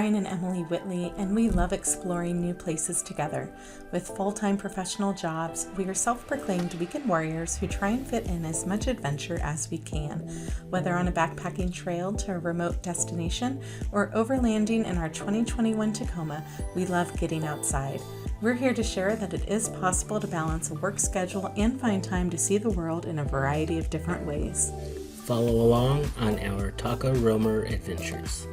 Brian and Emily Whitley, and we love exploring new places together. With full-time professional jobs, we are self-proclaimed weekend warriors who try and fit in as much adventure as we can. Whether on a backpacking trail to a remote destination or overlanding in our 2021 Tacoma, we love getting outside. We're here to share that it is possible to balance a work schedule and find time to see the world in a variety of different ways. Follow along on our Taco Roamer adventures.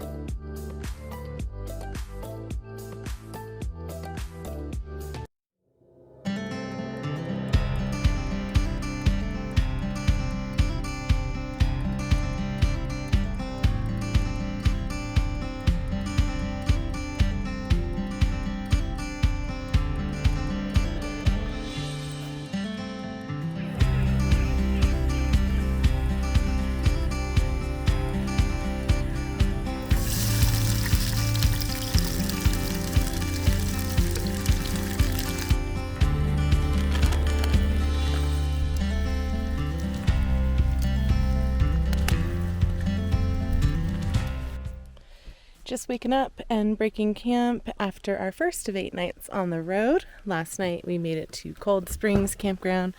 Just waking up and breaking camp after our first of 8 nights on the road. Last night we made it to Cold Springs Campground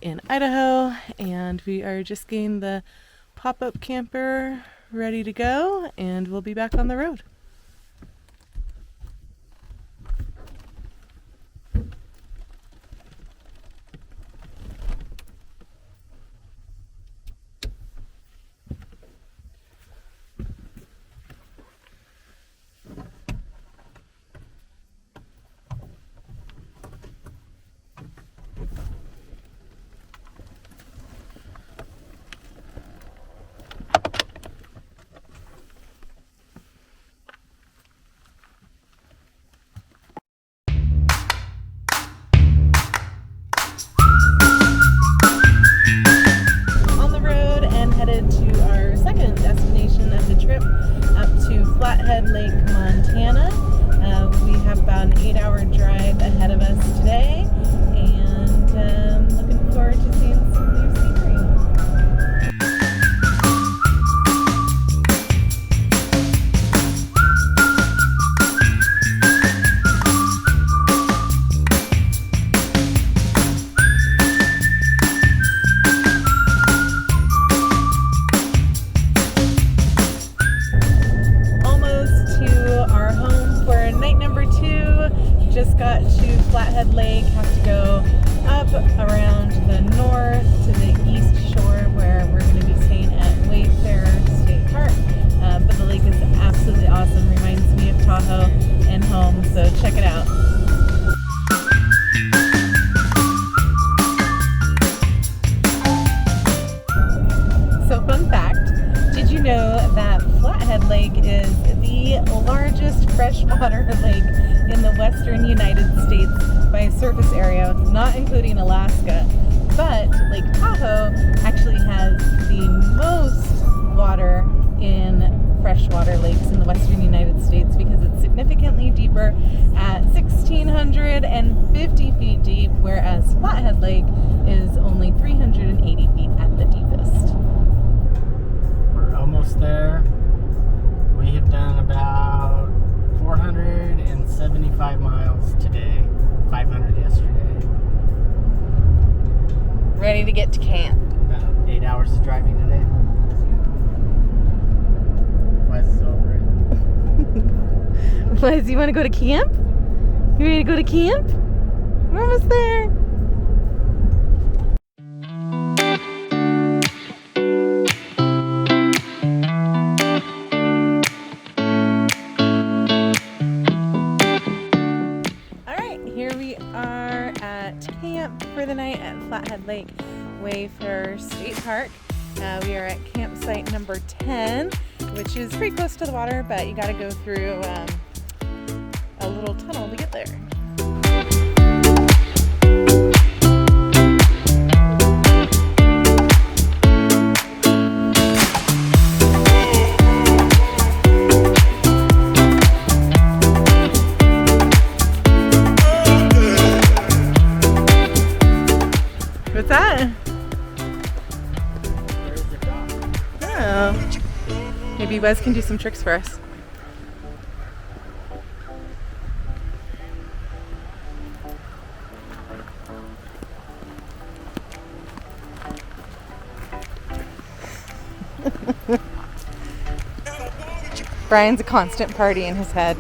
in Idaho, and we are just getting the pop-up camper ready to go, and we'll be back on the road. Lake, Montana. We have about an 8-hour drive ahead of us today, and looking forward to seeing some new scenery. Just got to Flathead Lake, have to go up around the north to the east shore where we're going to be staying at Wayfarer State Park. But the lake is absolutely awesome, reminds me of Tahoe and home, so check it out. So fun fact, did you know that Flathead Lake is the largest freshwater lake in the western United States by surface area, not including Alaska? But Lake Tahoe actually has the most water in freshwater lakes in the western United States because it's significantly deeper at 1,650 feet deep, whereas Flathead Lake is only 380 feet at the deepest. We're almost there. We have done about 475 miles today, 500 yesterday. Ready to get to camp. About 8 hours of driving today. Wes is over it. Wes, you want to go to camp? You ready to go to camp? We're almost there. For the night at Flathead Lake Wayfarer State Park. We are at campsite number 10, which is pretty close to the water, but you got to go through a little tunnel to get there. What's that? There's the dock. Oh. Maybe Wes can do some tricks for us. Brian's a constant party in his head.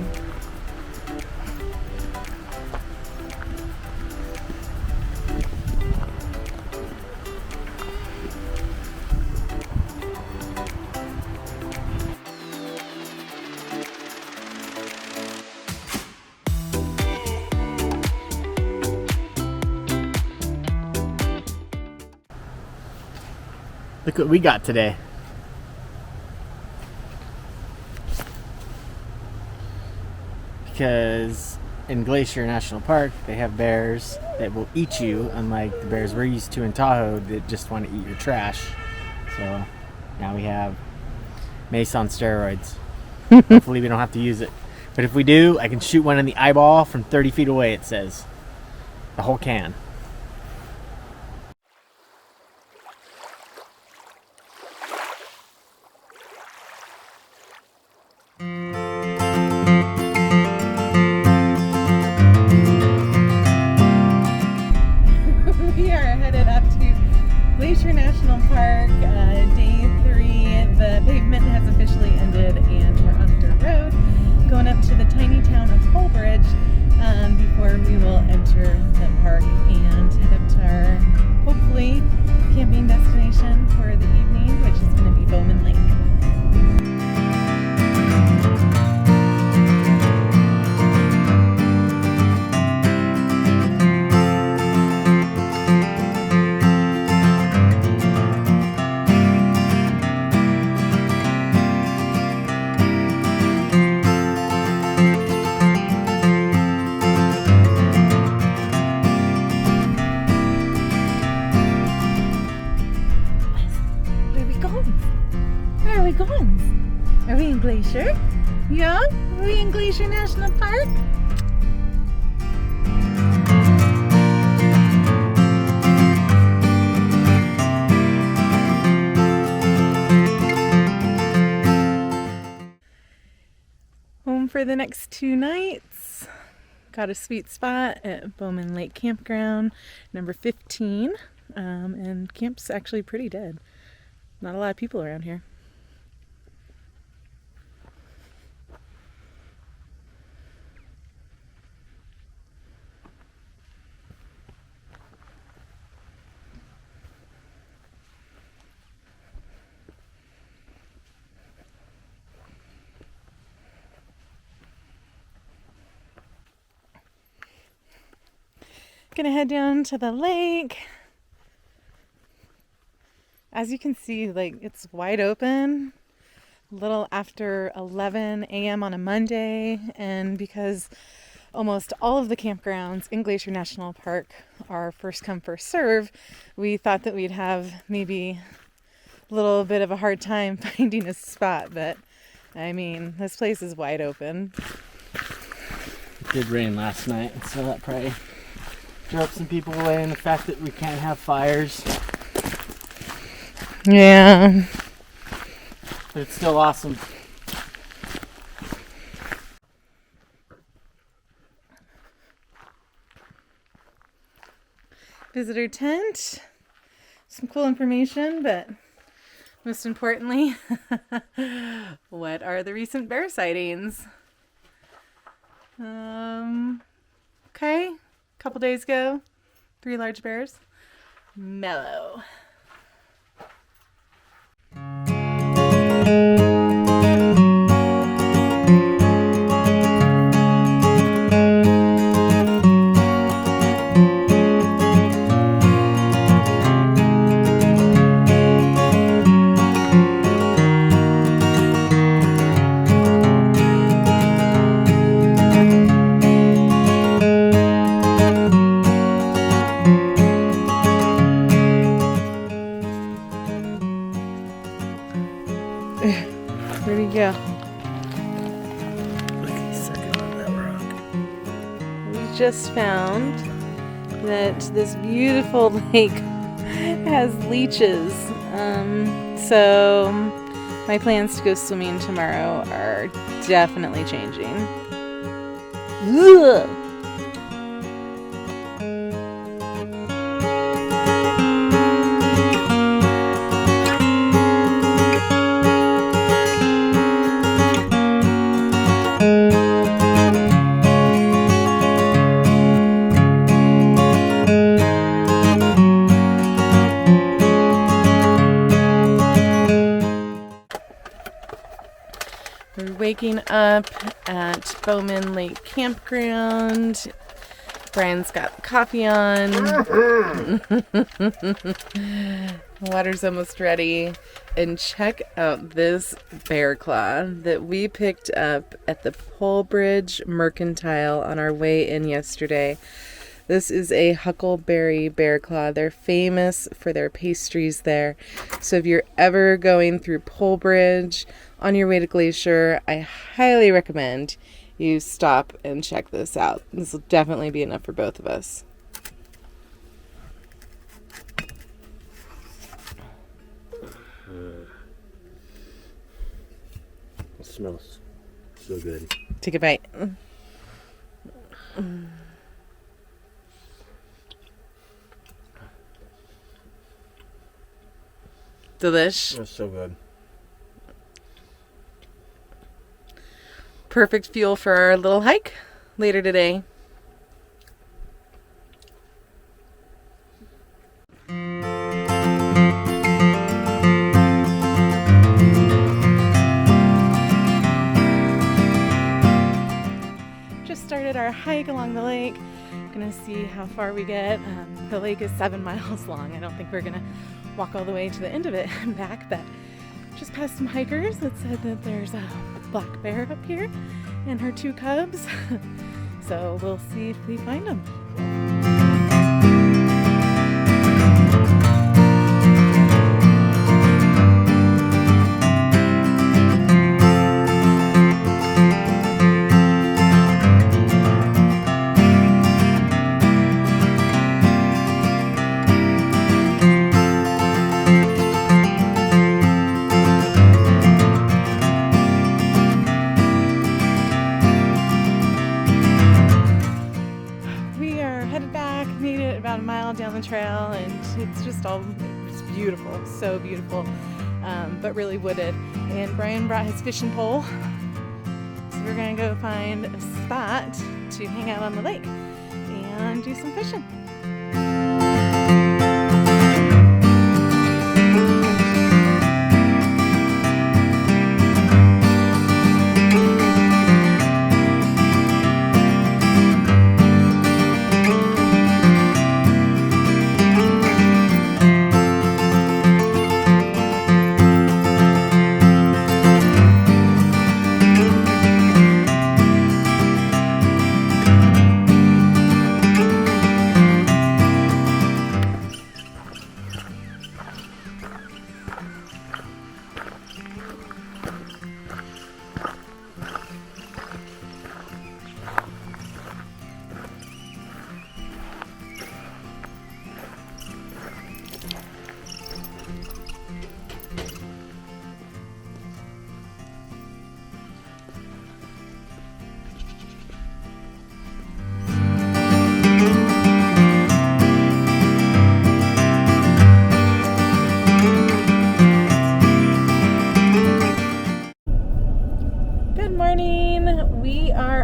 Look what we got today. Because in Glacier National Park, they have bears that will eat you, unlike the bears we're used to in Tahoe that just want to eat your trash. So now we have mace on steroids. Hopefully we don't have to use it. But if we do, I can shoot one in the eyeball from 30 feet away, it says. The whole can. We are headed up to Glacier National Park, day 3. The pavement has officially ended and we're on dirt road, going up to the tiny town of Holbridge before we will enter the park and head up to our, hopefully, camping destination for the evening, which is going to be Bowman Lake. Where are we going? Are we in Glacier? Yeah? Are we in Glacier National Park? Home for the next 2 nights. Got a sweet spot at Bowman Lake Campground, number 15. And camp's actually pretty dead. Not a lot of people around here. Gonna head down to the lake. As you can see, like, it's wide open a little after 11 a.m. on a Monday, and because almost all of the campgrounds in Glacier National Park are first come, first serve, we thought that we'd have maybe a little bit of a hard time finding a spot, but I mean, this place is wide open. It did rain last night, so that probably drove some people away, and the fact that we can't have fires. Yeah. But it's still awesome. Visitor tent. Some cool information, but most importantly, what are the recent bear sightings? Okay. A couple days ago, 3 large bears. Mellow. Where'd he go? Look, he's sucking on that rock. We just found that this beautiful lake has leeches. So my plans to go swimming tomorrow are definitely changing. Ugh. waking up at Bowman Lake Campground. Brian's got coffee on. Water's almost ready. And check out this bear claw that we picked up at the Polebridge Mercantile on our way in yesterday. This is a huckleberry bear claw. They're famous for their pastries there. So if you're ever going through Polebridge on your way to Glacier, I highly recommend you stop and check this out. This will definitely be enough for both of us. It smells so good. Take a bite. Delish. It's so good. Perfect fuel for our little hike later today. Just started our hike along the lake. Gonna see how far we get. The lake is 7 miles long. I don't think we're gonna walk all the way to the end of it and back, but just passed some hikers that said that there's a black bear up here and her 2 cubs. So we'll see if we find them. About a mile down the trail, and it's beautiful, so beautiful, but really wooded. And Brian brought his fishing pole, so we're gonna go find a spot to hang out on the lake and do some fishing.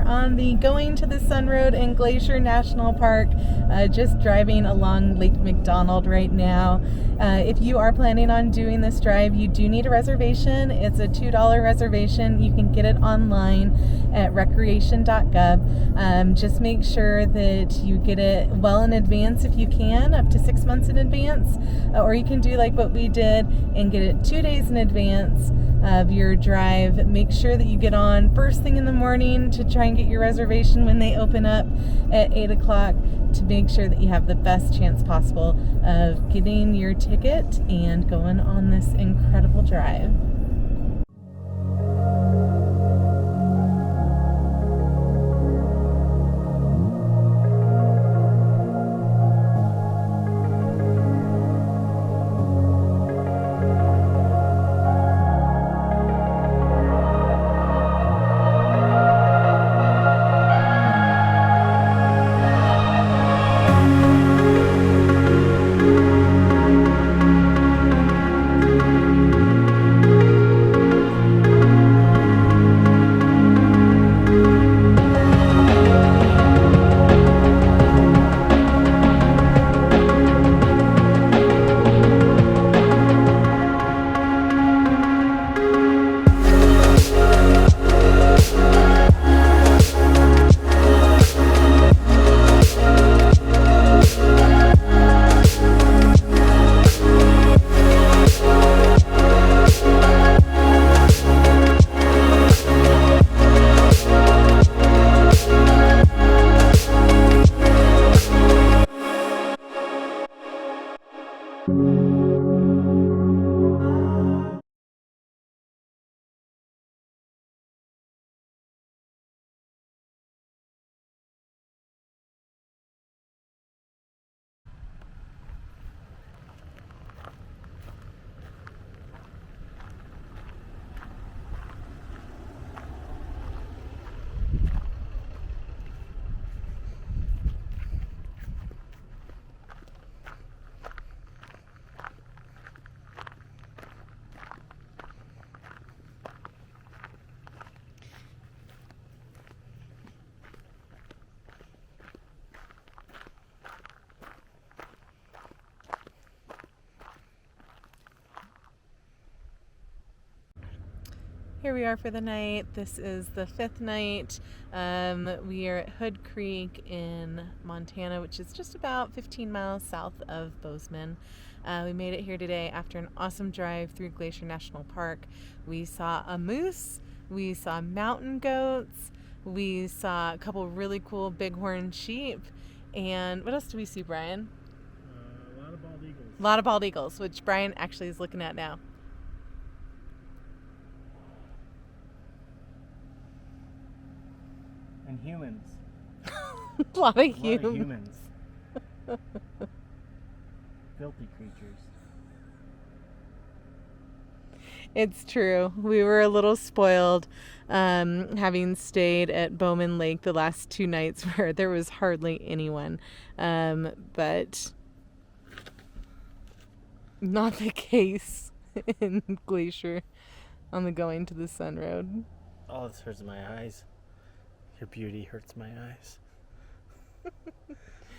On the Going to the Sun Road in Glacier National Park, just driving along Lake McDonald right now. If you are planning on doing this drive, you do need a reservation. It's a $2 reservation. You can get it online at recreation.gov. Just make sure that you get it well in advance if you can, up to 6 months in advance, or you can do like what we did and get it 2 days in advance of your drive. Make sure that you get on first thing in the morning to try and get your reservation when they open up at 8 o'clock to make sure that you have the best chance possible of getting your ticket and going on this incredible drive. Here we are for the night. This is the 5th night. We are at Hood Creek in Montana, which is just about 15 miles south of Bozeman. We made it here today after an awesome drive through Glacier National Park. We saw a moose, we saw mountain goats, we saw a couple really cool bighorn sheep, and what else do we see, Brian? A lot of bald eagles. A lot of bald eagles, which Brian actually is looking at now. And humans. A lot of humans. Filthy creatures. It's true. We were a little spoiled having stayed at Bowman Lake the last 2 nights where there was hardly anyone. But not the case in Glacier on the Going to the Sun Road. Oh, this hurts my eyes. Your beauty hurts my eyes.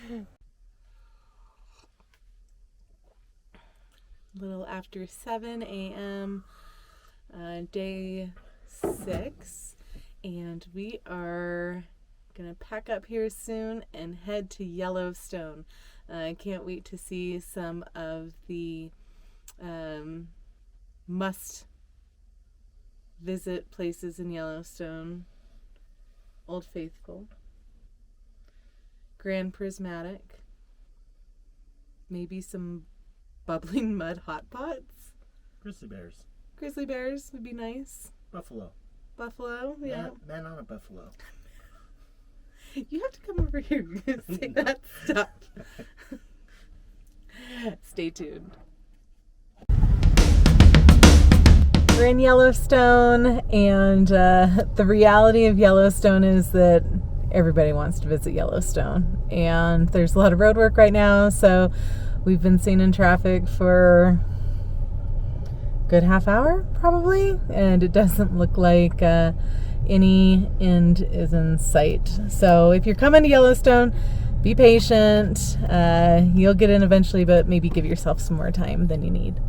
A little after 7 a.m., day 6, and we are going to pack up here soon and head to Yellowstone. I can't wait to see some of the must-visit places in Yellowstone. Old Faithful, Grand Prismatic, maybe some bubbling mud hot pots. Grizzly bears. Grizzly bears would be nice. Buffalo. Buffalo, yeah. Man on a buffalo. You have to come over here and say that stuff. Stay tuned. We're in Yellowstone, and the reality of Yellowstone is that everybody wants to visit Yellowstone, and there's a lot of road work right now, so we've been seen in traffic for a good half hour probably, and it doesn't look like any end is in sight. So if you're coming to Yellowstone, be patient. You'll get in eventually, but maybe give yourself some more time than you need.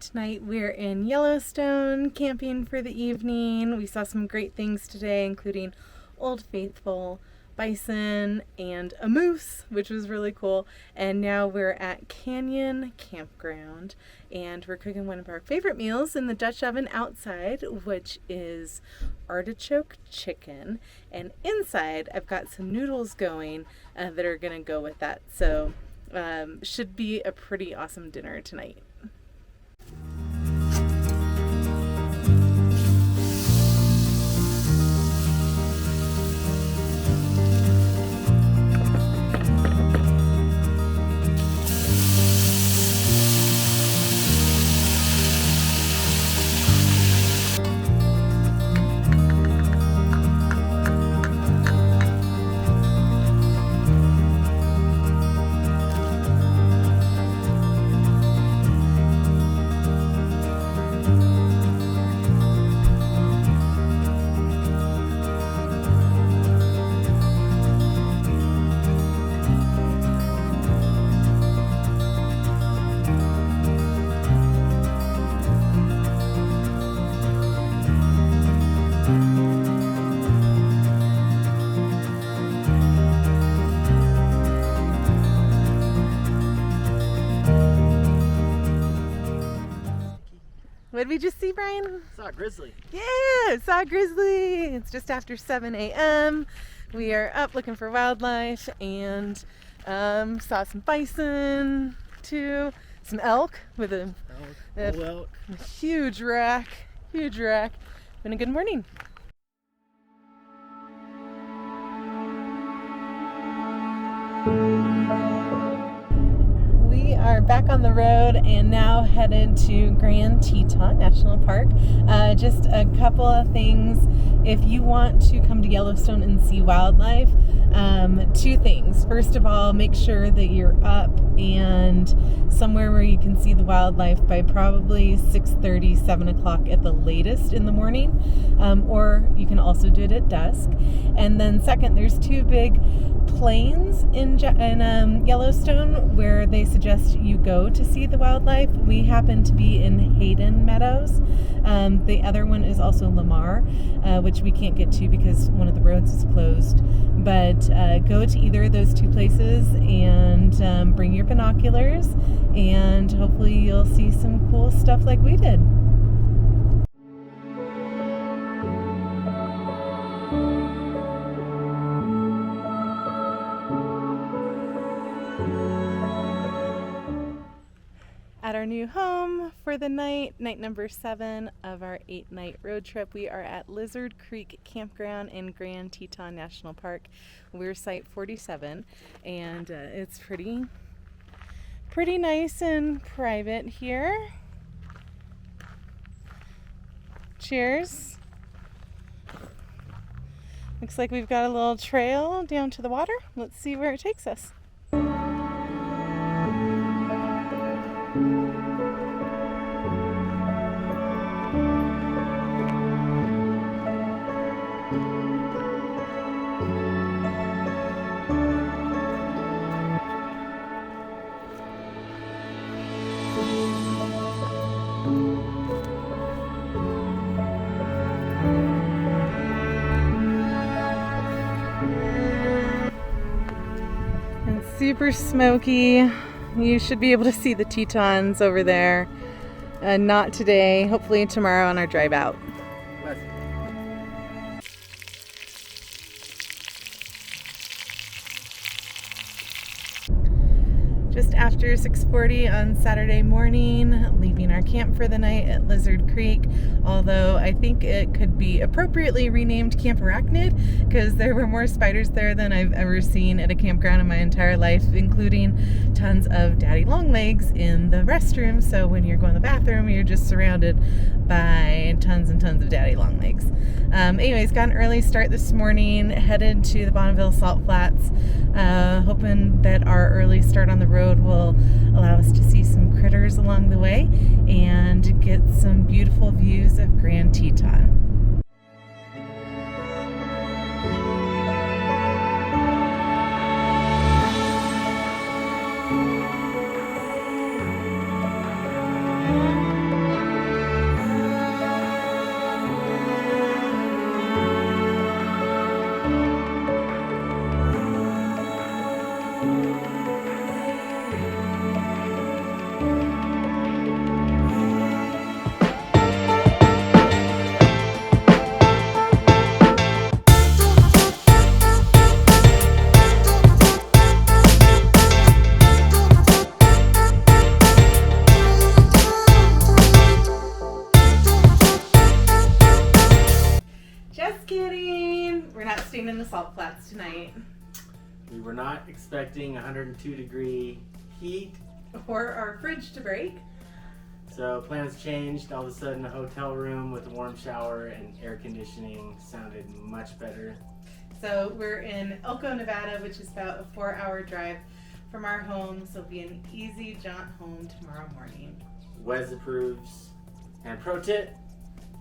Tonight we're in Yellowstone camping for the evening. We saw some great things today, including Old Faithful, bison, and a moose, which was really cool. And now we're at Canyon Campground, and we're cooking one of our favorite meals in the Dutch oven outside, which is artichoke chicken. And inside I've got some noodles going that are gonna go with that. So should be a pretty awesome dinner tonight. What did we just see, Brian? Saw a grizzly. Yeah, saw a grizzly. It's just after 7 a.m. We are up looking for wildlife, and Saw some bison too, some elk with a huge rack. Been a good morning. We are back on the road and now headed to Grand Teton National Park. Just a couple of things. If you want to come to Yellowstone and see wildlife, two things. First of all, make sure that you're up and somewhere where you can see the wildlife by probably 6:30, 7 o'clock at the latest in the morning, or you can also do it at dusk. And then second, there's two big plains in Yellowstone where they suggest you go to see the wildlife. We happen to be in Hayden Meadows. The other one is also Lamar, which we can't get to because one of the roads is closed. But go to either of those two places and bring your binoculars, and hopefully you'll see some cool stuff like we did. At our new home for the night number 7 of our 8-night road trip, we are at Lizard Creek Campground in Grand Teton National Park. We're site 47, and it's pretty nice and private here. Cheers. Looks like we've got a little trail down to the water. Let's see where it takes us. Super smoky. You should be able to see the Tetons over there. Not today, hopefully tomorrow on our drive out. Just after 6:40 on Saturday morning, leaving our camp for the night at Lizard Creek, although I think it could be appropriately renamed Camp Arachnid because there were more spiders there than I've ever seen at a campground in my entire life, including tons of daddy long legs in the restroom. So when you're going to the bathroom, you're just surrounded by tons and tons of daddy long legs. Anyways, got an early start this morning, headed to the Bonneville Salt Flats, hoping that our early start on the road will allow us to see some critters along the way and get some beautiful views of Grand Teton. In the Salt Flats tonight. We were not expecting 102-degree heat or our fridge to break. So plans changed. All of a sudden, a hotel room with a warm shower and air conditioning sounded much better. So we're in Elko, Nevada, which is about a 4-hour drive from our home. So it'll be an easy jaunt home tomorrow morning. Wes approves. And pro tip,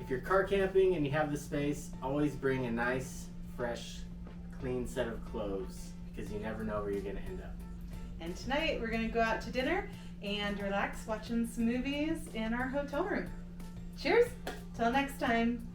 if you're car camping and you have the space, always bring a nice, fresh, clean set of clothes because you never know where you're going to end up. And tonight we're going to go out to dinner and relax watching some movies in our hotel room. Cheers! Till next time.